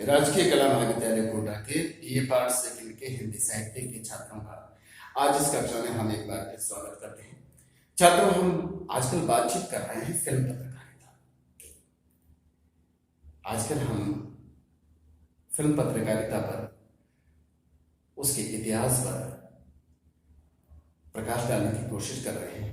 राजकीय कला महाविद्यालय कोटा के बीए पार्ट सेकंड के हिंदी साहित्य के छात्रों का आज इस कक्षा में हम एक बार फिर स्वागत करते हैं। छात्रों, हम आजकल बातचीत कर रहे हैं फिल्म पत्रकारिता। आजकल हम फिल्म पत्रकारिता पर, उसके इतिहास पर प्रकाश डालने की कोशिश कर रहे हैं।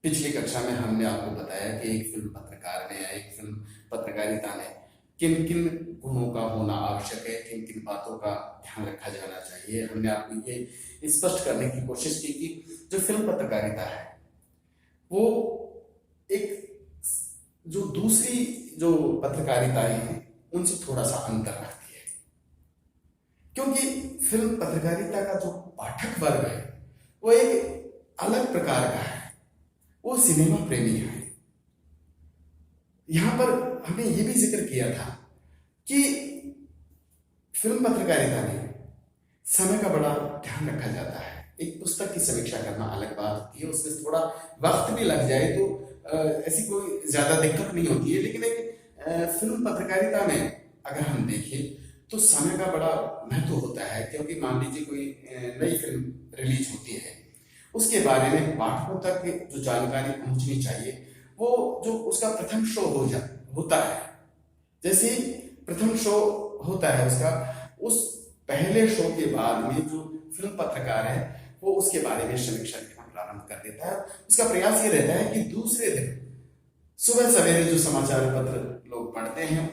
पिछली कक्षा में हमने आपको बताया कि एक फिल्म पत्रकार में या एक फिल्म पत्रकारिता में किन किन गुणों का होना आवश्यक है, किन किन बातों का ध्यान रखा जाना चाहिए। हमने आपको ये स्पष्ट करने की कोशिश की कि जो फिल्म पत्रकारिता है वो एक जो दूसरी जो पत्रकारिताएं हैं उनसे थोड़ा सा अंतर रखती है, क्योंकि फिल्म पत्रकारिता का जो पाठक वर्ग है वो एक अलग प्रकार का है, वो सिनेमा प्रेमी है। यहां पर हमने ये भी जिक्र किया था कि फिल्म पत्रकारिता में समय का बड़ा ध्यान रखा जाता है। एक पुस्तक की समीक्षा करना अलग बात होती है, उसमें थोड़ा वक्त भी लग जाए तो ऐसी कोई ज्यादा दिक्कत नहीं होती है, लेकिन एक फिल्म पत्रकारिता में अगर हम देखें तो समय का बड़ा महत्व होता है। क्योंकि मान लीजिए कोई नई फिल्म रिलीज होती है, उसके बारे में पाठकों तक जो जानकारी पहुंचनी चाहिए वो जो उसका प्रथम शो होता है, जैसे प्रथम शो होता है उसका, उस पहले शो के बाद में जो फिल्म पत्रकार है वो उसके बारे में समीक्षा लिखना प्रारंभ कर देता है। उसका प्रयास ये रहता है कि दूसरे दिन सुबह सवेरे जो समाचार पत्र लोग पढ़ते हैं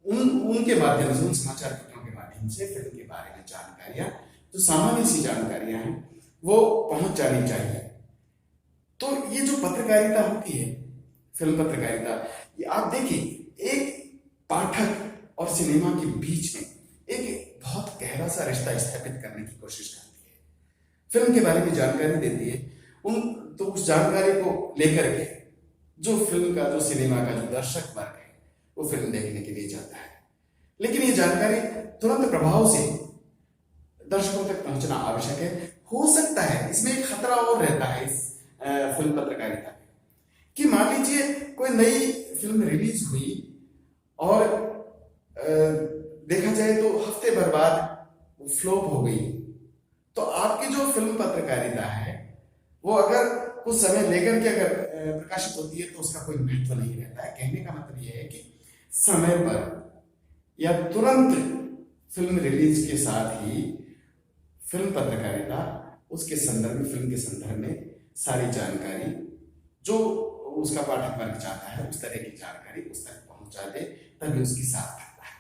उनके माध्यम से, उन समाचार पत्रों के माध्यम से फिल्म के बारे में जानकारियां, जो सामान्य सी जानकारियां हैं वो पहुंच जानी चाहिए। तो ये जो पत्रकारिता होती है, फिल्म पत्रकारिता, ये आप देखिए एक पाठक और सिनेमा के बीच में एक बहुत गहरा सा रिश्ता स्थापित करने की कोशिश करती है। फिल्म के बारे में जानकारी देती है तो उस जानकारी को लेकर के जो फिल्म का, जो सिनेमा का जो दर्शक वर्ग है वो फिल्म देखने के लिए जाता है। लेकिन ये जानकारी तुरंत प्रभाव से दर्शकों तक पहुंचना आवश्यक है। हो सकता है इसमें एक खतरा और रहता है इस फिल्म पत्रकारिता में कि मान लीजिए कोई नई फिल्म रिलीज हुई और देखा जाए तो हफ्ते भर बाद वो फ्लॉप हो गई, तो आपकी जो फिल्म पत्रकारिता है वो अगर कुछ समय लेकर के अगर प्रकाशित होती है तो उसका कोई महत्व नहीं रहता है। कहने का मतलब यह है कि समय पर या तुरंत फिल्म रिलीज के साथ ही फिल्म पत्रकारिता उसके संदर्भ में, फिल्म के संदर्भ में सारी जानकारी जो उसका पाठक वर्ग चाहता है उस तरह की जानकारी उस तक पहुंचा दे, तभी उसकी सार्थकता है।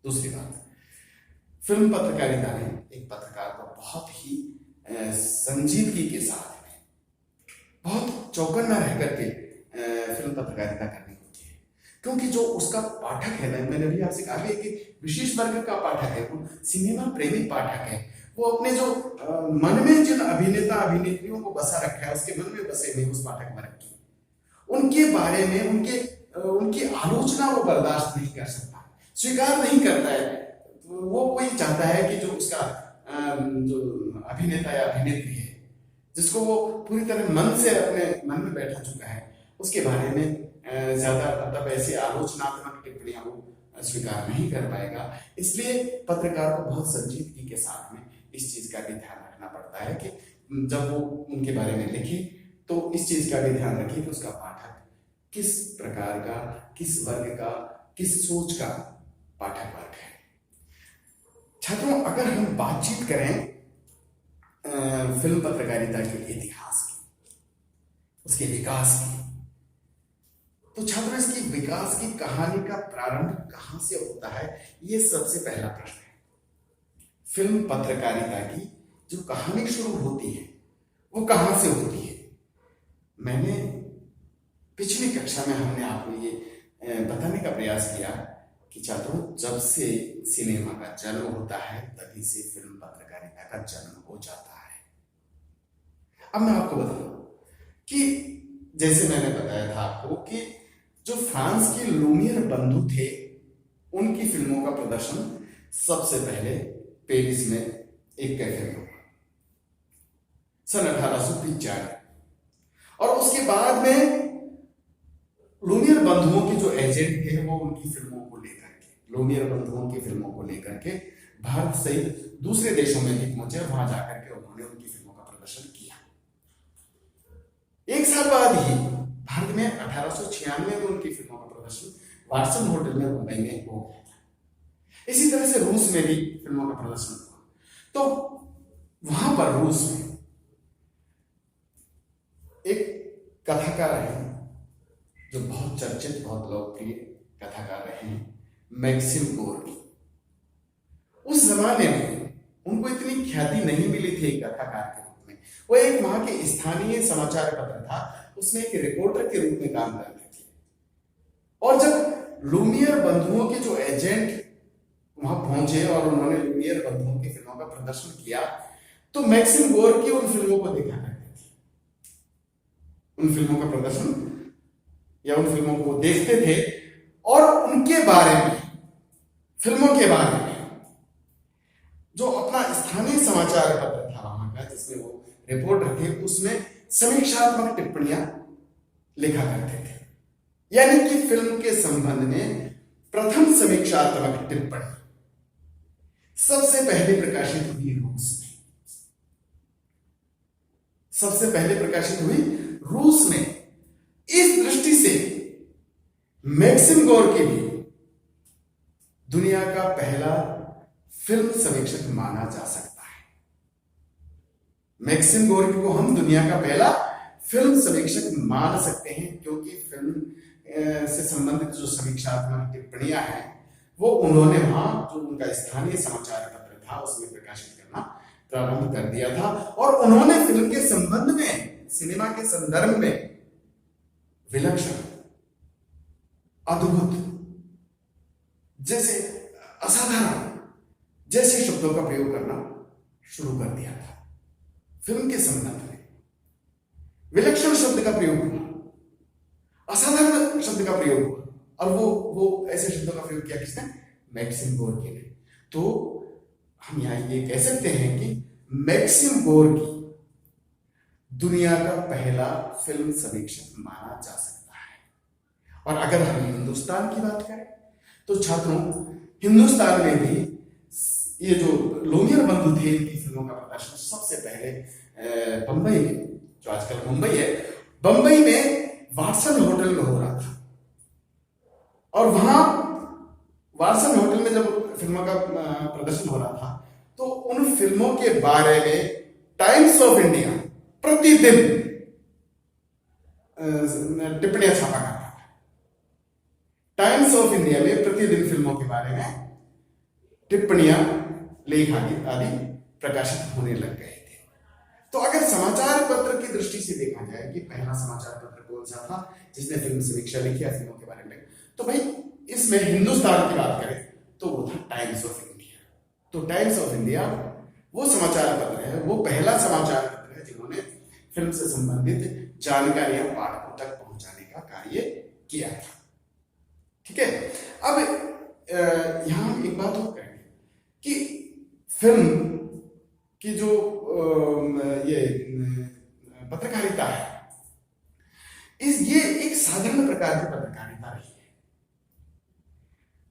दूसरी बात, फिल्म पत्रकारिता में एक पत्रकार को बहुत ही संजीदगी के साथ में, बहुत चौकन्ना रह करके फिल्म पत्रकारिता करनी होती है, क्योंकि जो उसका पाठक है, मैंने भी आपसे कहा कि विशेष वर्ग का पाठक है, वो सिनेमा प्रेमी पाठक है। वो अपने जो मन में जिन अभिनेता अभिनेत्रियों को बसा रखा है, उसके मन में बसे हुए उस पाठक वर्ग की, उनके बारे में उनकी आलोचना वो बर्दाश्त नहीं कर सकता, स्वीकार नहीं करता है। वो वही चाहता है कि जो उसका जो अभिनेता या अभिनेत्री है, जिसको वो पूरी तरह मन से अपने मन में बैठा चुका है, उसके बारे में ज्यादा मतलब ऐसी आलोचनात्मक टिप्पणियां वो स्वीकार नहीं कर पाएगा। इसलिए पत्रकार को बहुत संजीदगी के साथ में इस चीज का भी ध्यान रखना पड़ता है कि जब वो उनके बारे में लिखे तो इस चीज का भी ध्यान रखिए कि उसका पाठक किस प्रकार का, किस वर्ग का, किस सोच का पाठक वर्ग है। छात्रों, अगर हम बातचीत करें फिल्म पत्रकारिता के इतिहास की, उसके विकास की, तो छात्रों इसकी विकास की कहानी का प्रारंभ कहां से होता है, ये सबसे पहला प्रश्न है। फिल्म पत्रकारिता की जो कहानी शुरू होती है वो कहां से होती है। मैंने पिछली कक्षा में हमने आपको ये बताने का प्रयास किया कि छात्रों, जब से सिनेमा का जन्म होता है तभी से फिल्म पत्रकारिता का जन्म हो जाता है। अब मैं आपको बताऊं कि जैसे मैंने बताया था आपको कि जो फ्रांस के लूमियर बंधु थे, उनकी फिल्मों का प्रदर्शन सबसे पहले पेरिस में एक कैफे में हुआ सन 1895, और उसके बाद में लूमियर बंधुओं के जो एजेंट थे वो उनकी फिल्मों को लेकर के लूमियर बंधुओं की फिल्मों को लेकर के भारत सहित दूसरे देशों में भी पहुंचे, वहां जाकर के उन्होंने उनकी फिल्मों का प्रदर्शन किया। एक साल बाद ही भारत में 1896 में उनकी फिल्मों का प्रदर्शन वाटसन होटल में मुंबई में हो गया था। इसी तरह से रूस में भी फिल्मों का प्रदर्शन हुआ। तो वहां पर रूस में एक कथाकार है जो बहुत चर्चित, बहुत लोकप्रिय कथाकार रहे हैं, मैक्सिम गोर्की। उस जमाने में उनको इतनी ख्याति नहीं मिली थी एक कथाकार के रूप में। वो एक वहां के स्थानीय समाचार पत्र था, उसमें एक रिपोर्टर के रूप में काम करते थे। और जब लूमियर बंधुओं के जो एजेंट वहां पहुंचे और उन्होंने लूमियर बंधुओं की फिल्मों का प्रदर्शन किया, तो मैक्सिम गोर्की उन फिल्मों को देखा करते थे। उन फिल्मों का प्रदर्शन या उन फिल्मों को देखते थे और उनके बारे में, फिल्मों के बारे में जो अपना स्थानीय समाचार पत्र था वहां का, जिसमें वो रिपोर्टर थे, उसमें समीक्षात्मक टिप्पणियां लिखा करते थे। यानी कि फिल्म के संबंध में प्रथम समीक्षात्मक टिप्पणी सबसे पहले प्रकाशित हुई रूस में। सबसे पहले प्रकाशित हुई रूस में। इस दृष्टि से मैक्सिम गोर्की भी दुनिया का पहला फिल्म समीक्षक माना जा सकता है। मैक्सिम गोर्की को हम दुनिया का पहला फिल्म समीक्षक मान सकते हैं, क्योंकि फिल्म से संबंधित जो समीक्षात्मक टिप्पणियां हैं वो उन्होंने वहां जो उनका स्थानीय समाचार पत्र था उसमें प्रकाशित करना प्रारंभ कर दिया था। और उन्होंने फिल्म के संबंध में, सिनेमा के संदर्भ में विलक्षण, अद्भुत, जैसे असाधारण जैसे शब्दों का प्रयोग करना शुरू कर दिया था। फिल्म के संबंध में विलक्षण शब्द का प्रयोग हुआ, असाधारण शब्द का प्रयोग हुआ, और वो ऐसे शब्दों का प्रयोग किया किसने? मैक्सिम गोर्की ने। तो हम यहां ये कह सकते हैं कि मैक्सिम गोर्की दुनिया का पहला फिल्म समीक्षक माना जा सकता है। और अगर हम हिंदुस्तान की बात करें तो छात्रों, हिंदुस्तान में भी ये जो लूमियर बंधु थे, इनकी फिल्मों का प्रदर्शन सबसे पहले बंबई में, जो आजकल मुंबई है, बंबई में वाटसन होटल में हो रहा था। और वहां वाटसन होटल में जब फिल्मों का प्रदर्शन हो रहा था तो उन फिल्मों के बारे में टाइम्स ऑफ इंडिया प्रतिदिन टिप्पणियां छापा करता था। टाइम्स ऑफ इंडिया में प्रतिदिन फिल्मों के बारे में टिप्पणियां, लेख आदि प्रकाशित होने लग गए थे। तो अगर समाचार पत्र की दृष्टि से देखा जाए कि पहला समाचार पत्र कौन सा था जिसने फिल्म समीक्षा लिखी है फिल्मों के बारे में, तो भाई इसमें हिंदुस्तान की बात करें तो वो था टाइम्स ऑफ इंडिया। तो टाइम्स ऑफ इंडिया वो समाचार पत्र है, वो पहला समाचार पत्र है जिन्होंने फिल्म से संबंधित जानकारियां पाठकों तक पहुंचाने का कार्य किया था। ठीक है। अब यहां एक बात और करेंगे कि फिल्म की जो ये पत्रकारिता है, ये एक साधारण प्रकार की पत्रकारिता रही है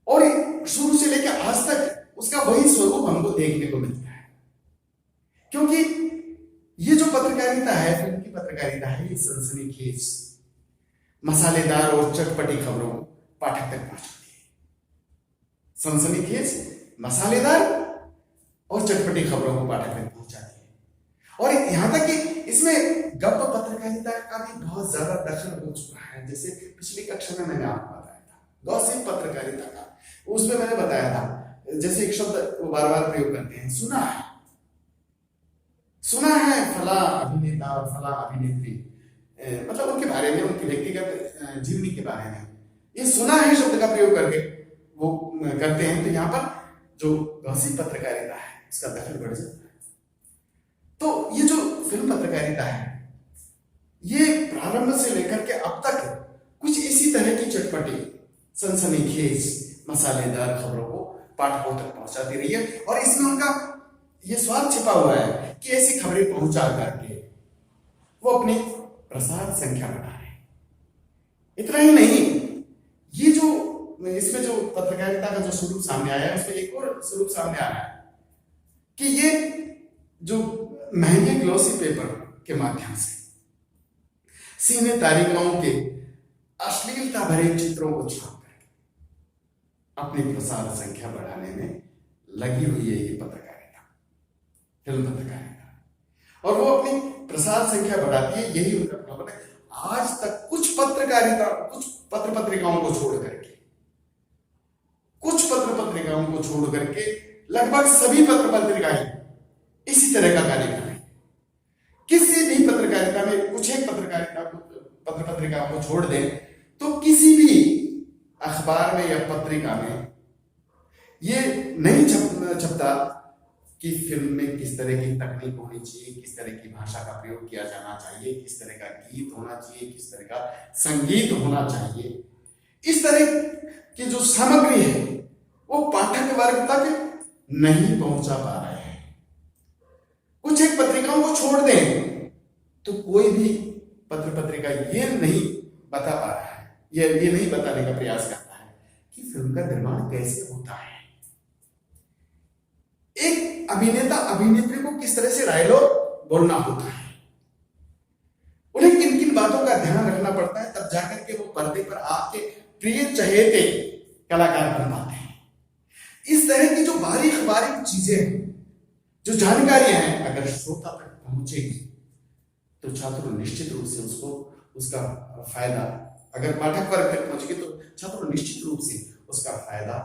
और शुरू से लेकर आज तक उसका वही स्वरूप हमको देखने को मिलता है। क्योंकि ये जो पत्रकारिता है, फिल्म की पत्रकारिता है, ये सनसनीखेज, मसालेदार और चटपटी खबरों को पाठक तक पहुंचाती है। सनसनीखेज, मसालेदार और चटपटी खबरों को पाठक तक पहुंचाती है। और यहां तक कि इसमें गप्प पत्रकारिता का भी बहुत ज्यादा दखल हो चुका है। जैसे पिछली कक्षा में मैंने आपको बताया था गॉसिप पत्रकारिता का, उसमें मैंने बताया था, जैसे एक शब्द वो बार बार प्रयोग करते हैं, सुना है फला अभिनेता और फला अभिनेत्री, मतलब उनके बारे में, उनकी व्यक्तिगत जीवनी के बारे में, ये सुना है शब्द का प्रयोग करके वो करते हैं। तो यहाँ पर जो गॉसिप पत्रकारिता है इसका दखल बढ़ जाता है। तो ये जो फिल्म पत्रकारिता है, ये प्रारंभ से लेकर के अब तक कुछ इसी तरह की चटपटी, सनसनीखेज, मसालेदार खबरों को पाठकों तक पहुंचाती रही है। और इसमें उनका ये स्वार्थ छिपा हुआ है कि ऐसी खबरें पहुंचा करके वो अपनी प्रसार संख्या बढ़ा रहे हैं। इतना ही नहीं, ये जो इसमें जो पत्रकारिता का जो स्वरूप सामने आया है, उसमें एक और स्वरूप सामने आ रहा है कि ये जो महंगे ग्लॉसी पेपर के माध्यम से सीने तारिकाओं के अश्लीलता भरे चित्रों को छाप कर अपनी प्रसार संख्या बढ़ाने में लगी हुई है ये पत्रकारिता, फिल्म पत्रकारिता, और वो अपनी प्रसार संख्या बढ़ाती है, यही उनका प्रॉब्लम है। आज तक कुछ पत्र पत्रिकाओं को छोड़ करके लगभग सभी पत्र पत्रिकाएं इसी तरह का कार्य कर रही है। किसी भी पत्रकारिता में कुछ एक पत्र पत्रिकाओं को छोड़ दें तो किसी भी अखबार में या पत्रिका में ये नहीं छपता कि फिल्म में किस तरह की तकनीक होनी चाहिए, किस तरह की भाषा का प्रयोग किया जाना चाहिए, किस तरह का गीत होना चाहिए, किस तरह का संगीत होना चाहिए। इस तरह की जो सामग्री है वो पाठक वर्ग तक नहीं पहुंचा पा रहे हैं। कुछ एक पत्रिकाओं को छोड़ दें तो कोई भी पत्र पत्रिका ये नहीं बता पा रहा है, ये नहीं बताने का प्रयास करता है कि फिल्म का निर्माण कैसे होता है, एक अभिनेता अभिनेत्री को किस तरह से डायलॉग बोलना होता है, उन्हें किन किन बातों का ध्यान रखना पड़ता है, तब जाकर के वो पर्दे पर आपके प्रिय चहेते कलाकार बन पाते हैं। इस तरह की जो बारीक बारीक चीजें हैं, जो जानकारियां हैं, अगर श्रोता तक पहुंचेगी तो छात्र निश्चित रूप से उसका फायदा, अगर पाठक वर्ग तक पहुंचेगी तो छात्र निश्चित रूप से उसका फायदा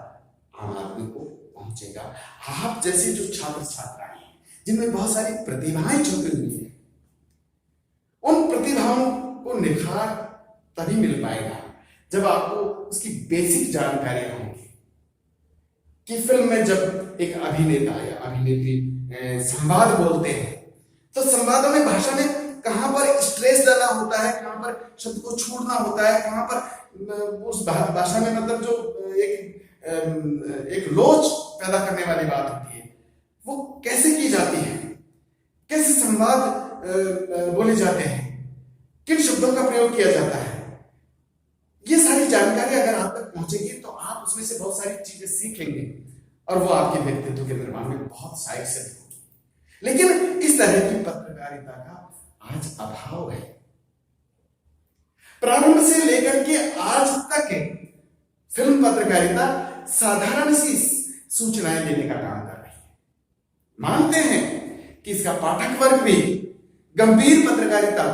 आम आदमी को पहुंचेगा। आप जैसे जो छात्र छात्राएं हैं जिनमें बहुत सारी प्रतिभाएं छुपी हुई है, उन प्रतिभाओं को निखार तभी मिल पाएगा जब आपको उसकी बेसिक जानकारी होगी कि फिल्म में जब एक अभिनेता या अभिनेत्री संवाद बोलते हैं तो संवादों में भाषा में कहां पर स्ट्रेस डालना होता है, कहां पर शब्द को छोड़ना होता है, कहां पर उस भाषा में मतलब जो एक लोच पैदा करने वाली बात होती है वो कैसे की जाती है, कैसे संवाद बोले जाते हैं, किन शब्दों का प्रयोग किया जाता है, ये सारी जानकारी अगर आप तक पहुंचेगी तो आप उसमें से बहुत सारी चीजें सीखेंगे और वो आपके व्यक्तित्व के निर्माण में बहुत सहायक सिद्ध होगी। लेकिन इस तरह की पत्रकारिता का आज अभाव है। प्रारंभ से लेकर के आज तक फिल्म पत्रकारिता साधारण सी सूचनाएं देने का काम कर रही है। मानते हैं कि इसका पाठक वर्ग भी गंभीर पत्रकारिता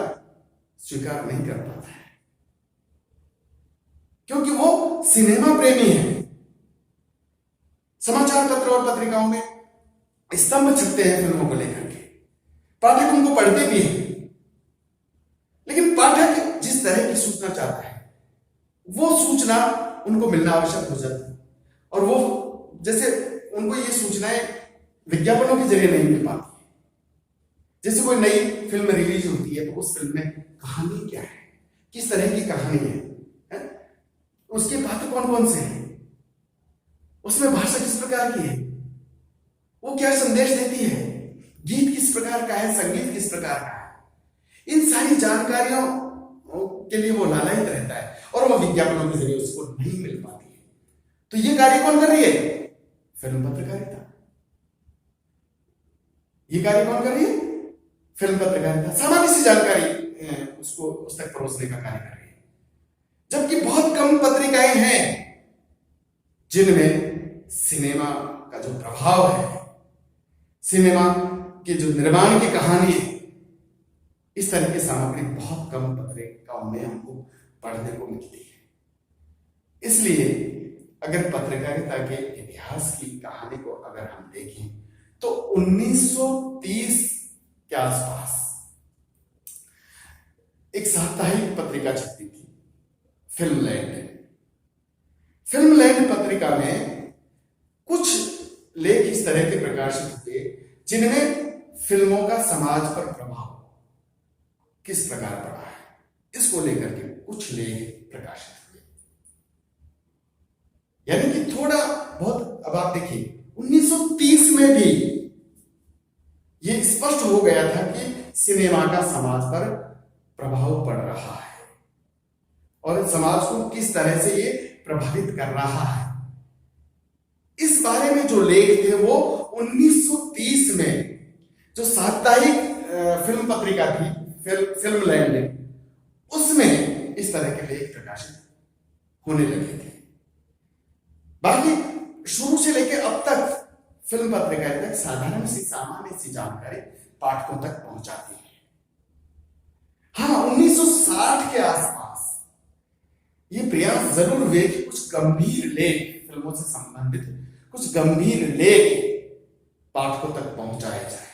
स्वीकार नहीं कर पाता है क्योंकि वो सिनेमा प्रेमी है। समाचार पत्र और पत्रिकाओं में स्तंभ छपते हैं फिल्मों को लेकर के, पाठक उनको पढ़ते भी हैं, लेकिन पाठक जिस तरह की सूचना चाहता है वो सूचना उनको मिलना आवश्यक हो जाती है और वो जैसे उनको ये सूचनाएं विज्ञापनों के जरिए नहीं मिल पाती है। जैसे कोई नई फिल्म रिलीज होती है तो उस फिल्म में कहानी क्या है, किस तरह की कहानी है? उसके पात्र कौन कौन से हैं, उसमें भाषा किस प्रकार की है, वो क्या संदेश देती है, गीत किस प्रकार का है, संगीत किस प्रकार का है, इन सारी जानकारियों के लिए वो लालायित रहता है और वो विज्ञापनों के जरिए उसको नहीं मिल पाती है। तो ये कार्य कौन कर रही है? फिल्म पत्रकारिता। ये कार्य कौन कर रही है? फिल्म पत्रकारिता सामान्य सी जानकारी उसको उस तक परोसने का कार्य कर रही है। जबकि बहुत कम पत्रिकाएं हैं जिनमें सिनेमा का जो प्रभाव है, सिनेमा के जो निर्माण की कहानी है, इस तरह की सामग्री बहुत कम पत्रिकाओं में हमको पढ़ने को मिलती है। इसलिए अगर पत्रकारिता के इतिहास की कहानी को अगर हम देखें तो 1930 के आसपास एक साप्ताहिक पत्रिका छपती थी, फिल्मलैंड। फिल्मलैंड पत्रिका में कुछ लेख इस तरह के प्रकाशित हुए जिनमें फिल्मों का समाज पर प्रभाव किस प्रकार पड़ा है, इसको लेकर के कुछ लेख प्रकाशित हुए। यानी कि थोड़ा बहुत, अब आप देखिए 1930 में भी यह स्पष्ट हो गया था कि सिनेमा का समाज पर प्रभाव पड़ रहा है और समाज को किस तरह से ये प्रभावित कर रहा है। इस बारे में जो लेख थे वो 1930 में जो साप्ताहिक फिल्म पत्रिका थी फिल्मलैंड, उसमें इस तरह के लेख प्रकाशित होने लगे थे। बाकी शुरू से लेकर अब तक फिल्म पत्रकारिता साधारण सी सामान्य सी जानकारी पाठकों तक पहुंचाती है। हाँ, 1960 के आसपास ये प्रयास जरूर हुए कि कुछ गंभीर लेख, फिल्मों से संबंधित कुछ गंभीर लेख पाठकों तक पहुंचाए जाए,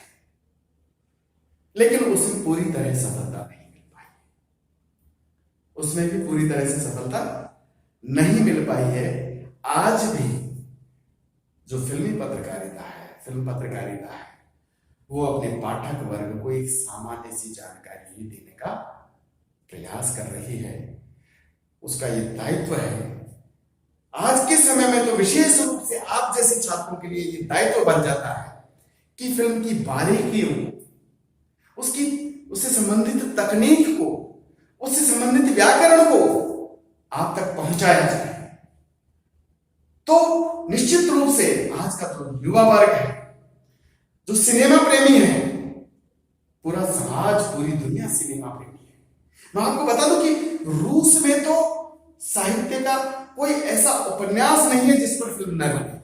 लेकिन उसमें पूरी तरह सफलता नहीं मिल पाई। उसमें भी पूरी तरह से सफलता नहीं मिल पाई है। आज भी जो फिल्म पत्रकारिता है वो अपने पाठक वर्ग को एक सामान्य सी जानकारी ही देने का प्रयास कर रही है। उसका ये दायित्व है। आज के समय में तो विशेष रूप से आप जैसे छात्रों के लिए ये दायित्व बन जाता है कि फिल्म की बारीकियों, उससे संबंधित तकनीक को, उससे संबंधित व्याकरण को आप तक पहुंचाया जाए। तो निश्चित रूप से आज का जो युवा वर्ग है, जो सिनेमा प्रेमी है, पूरा समाज, पूरी दुनिया सिनेमा प्रेमी है। मैं आपको बता दूं कि रूस में तो साहित्य का कोई ऐसा उपन्यास नहीं है जिस पर फिल्म न बने।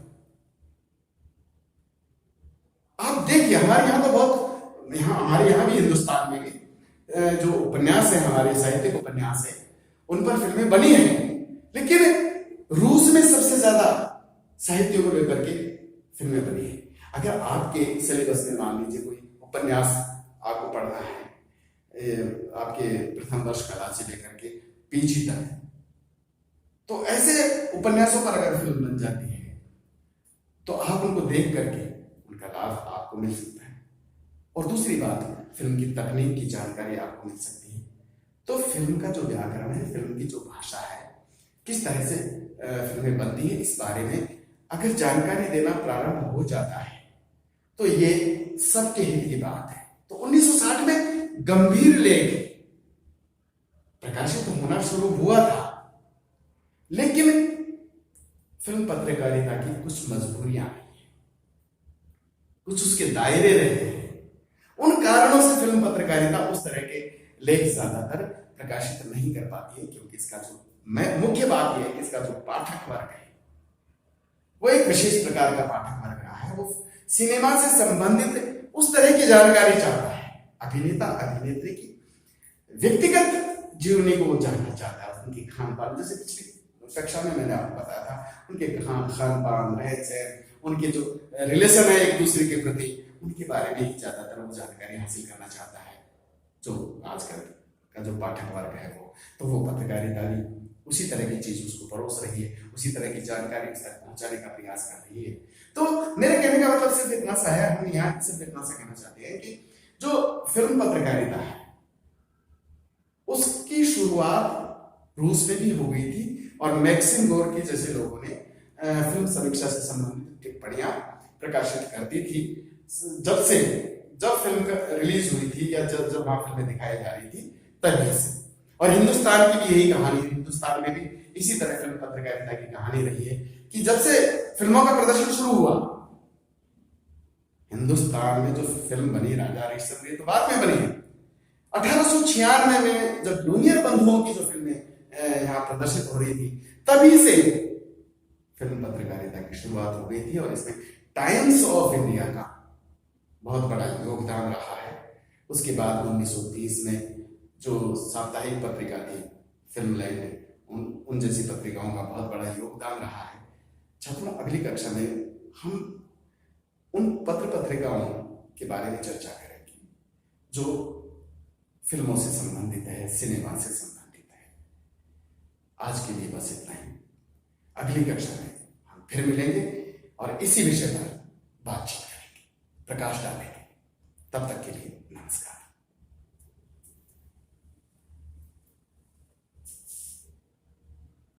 आप देखिए, हमारे यहां तो बहुत, हमारे यहां भी हिंदुस्तान में भी जो उपन्यास है, हमारे साहित्यिक उपन्यास है, उन पर फिल्में बनी हैं। लेकिन रूस में सबसे ज्यादा साहित्य को लेकर के फिल्में बनी है। अगर आपके सिलेबस में मान लीजिए कोई उपन्यास आपको पढ़ना है, आपके प्रथम वर्ष कला से लेकर के पीजी तक, तो ऐसे उपन्यासों पर अगर फिल्म बन जाती है तो आप उनको देख करके उनका लाभ आपको मिल सकता है। और दूसरी बात, फिल्म की तकनीक की जानकारी आपको मिल सकती है। तो फिल्म का जो व्याकरण है, फिल्म की जो भाषा है, किस तरह से फिल्में बनती है, इस बारे में अगर जानकारी देना प्रारंभ हो जाता है तो ये सबके हित की बात है। तो 1960 में गंभीर लेख प्रकाशित होना शुरू हुआ था, लेकिन फिल्म पत्रकारिता की कुछ मजबूरियां आई हैं, कुछ उसके दायरे रहे हैं। उन कारणों से फिल्म पत्रकारिता उस तरह के लेख ज्यादातर प्रकाशित नहीं कर पाती है, क्योंकि इसका जो मुख्य बात यह है कि इसका जो पाठक वर्ग है वो एक विशेष प्रकार का पाठक वर्ग रहा है। वो सिनेमा से संबंधित उस तरह की जानकारी चाहता है, अभिनेता अभिनेत्री की व्यक्तिगत जीवनी को जानना चाहता है, उनकी खान पान, जैसे पिछली कक्षा में मैंने आपको बताया था, उनके खान पान, रहन सहन, उनके जो रिलेशन है एक दूसरे के प्रति, उनके बारे में ही ज्यादातर वो जानकारी हासिल करना चाहता है। जो आजकल का जो पाठक वर्ग है वो पत्रकारिता भी उसी तरह की चीज उसको परोस रही है, उसी तरह की जानकारी उस तक पहुंचाने का प्रयास कर रही है। तो मेरे कहने का मतलब सिर्फ इतना सा है, हम यहाँ सिर्फ इतना सा कहना चाहते हैं कि जो फिल्म पत्रकारिता है उसकी शुरुआत रूस में भी हो गई थी, और मैक्सिम गोर्की जैसे लोगों ने फिल्म समीक्षा से संबंधित टिप्पणियां प्रकाशित कर दी थी जब फिल्म रिलीज हुई थी, या जब वहां फिल्में दिखाई जा रही थी तभी से। और हिंदुस्तान की भी यही कहानी है, हिंदुस्तान में भी इसी तरह फिल्म पत्रकारिता की कहानी रही है कि जब से फिल्मों का प्रदर्शन शुरू हुआ, हिंदुस्तान में जो फिल्म बनी राजा हरिश्चंद्र, ये तो बाद में बनी है। 1896 में जब जूनियर बंधुओं की जो फिल्में यहाँ प्रदर्शित हो रही थी, तभी से फिल्म पत्रकारिता की शुरुआत हो गई थी, और इसमें टाइम्स ऑफ इंडिया का बहुत बड़ा योगदान रहा है। उसके बाद 1930 में जो साप्ताहिक पत्रिका थी फिल्मलैंड, उन जैसी पत्रिकाओं का बहुत बड़ा योगदान रहा है। छात्रों, अगली कक्षा में हम उन पत्रिकाओं के बारे में चर्चा करेंगे जो फिल्मों से संबंधित है, सिनेमा से संबंधित है। आज के लिए बस इतना ही। अगली कक्षा में हम फिर मिलेंगे और इसी विषय पर बातचीत करेंगे, प्रकाश डालेंगे। तब तक के लिए नमस्कार।